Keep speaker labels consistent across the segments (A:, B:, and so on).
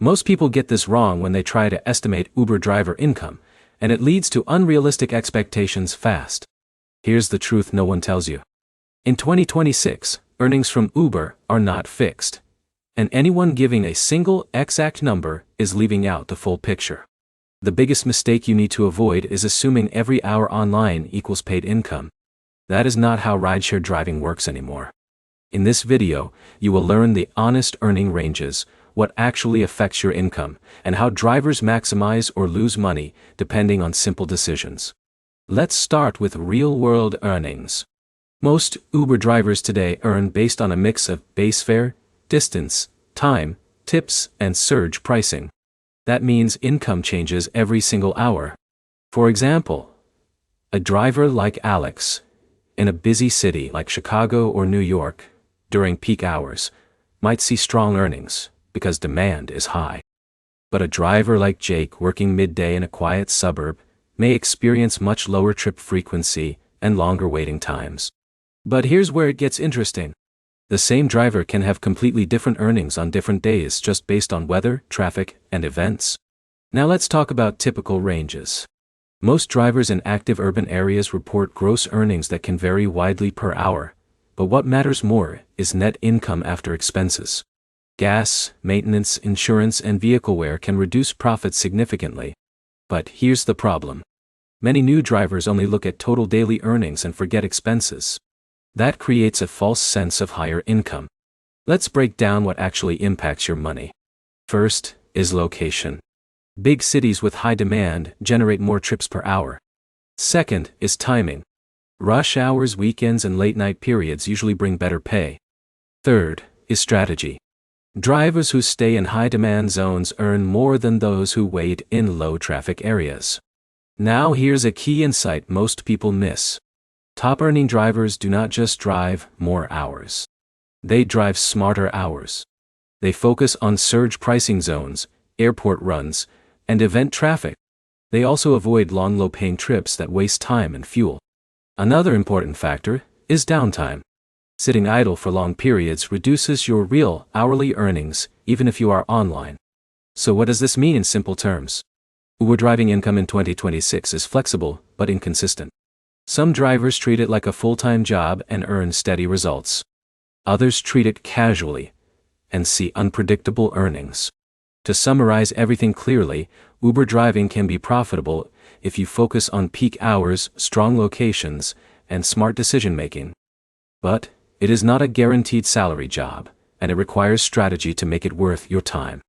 A: Most people get this wrong when they try to estimate Uber driver income, and it leads to unrealistic expectations fast. Here's the truth no one tells you. In 2026, earnings from Uber are not fixed, and anyone giving a single exact number is leaving out the full picture. The biggest mistake you need to avoid is assuming every hour online equals paid income. That is not how rideshare driving works anymore. In this video, you will learn the honest earning ranges, what actually affects your income, and how drivers maximize or lose money depending on simple decisions. Let's start with real-world earnings. Most Uber drivers today earn based on a mix of base fare, distance, time, tips, and surge pricing. That means income changes every single hour. For example, a driver like Alex, in a busy city like Chicago or New York, during peak hours, might see strong earnings because demand is high. But a driver like Jake working midday in a quiet suburb may experience much lower trip frequency and longer waiting times. But here's where it gets interesting. The same driver can have completely different earnings on different days just based on weather, traffic, and events. Now let's talk about typical ranges. Most drivers in active urban areas report gross earnings that can vary widely per hour, but what matters more is net income after expenses. Gas, maintenance, insurance, and vehicle wear can reduce profits significantly. But here's the problem. Many new drivers only look at total daily earnings and forget expenses. That creates a false sense of higher income. Let's break down what actually impacts your money. First is location. Big cities with high demand generate more trips per hour. Second is timing. Rush hours, weekends, and late-night periods usually bring better pay. Third is strategy. Drivers who stay in high-demand zones earn more than those who wait in low-traffic areas. Now here's a key insight most people miss. Top-earning drivers do not just drive more hours. They drive smarter hours. They focus on surge pricing zones, airport runs, and event traffic. They also avoid long low-paying trips that waste time and fuel. Another important factor is downtime. Sitting idle for long periods reduces your real hourly earnings, even if you are online. So what does this mean in simple terms? Uber driving income in 2026 is flexible but inconsistent. Some drivers treat it like a full-time job and earn steady results. Others treat it casually and see unpredictable earnings. To summarize everything clearly, Uber driving can be profitable if you focus on peak hours, strong locations, and smart decision-making. But it is not a guaranteed salary job, and it requires strategy to make it worth your time.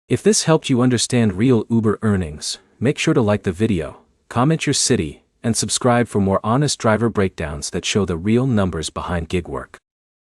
A: If this helped you understand real Uber earnings, make sure to like the video, comment your city, and subscribe for more honest driver breakdowns that show the real numbers behind gig work.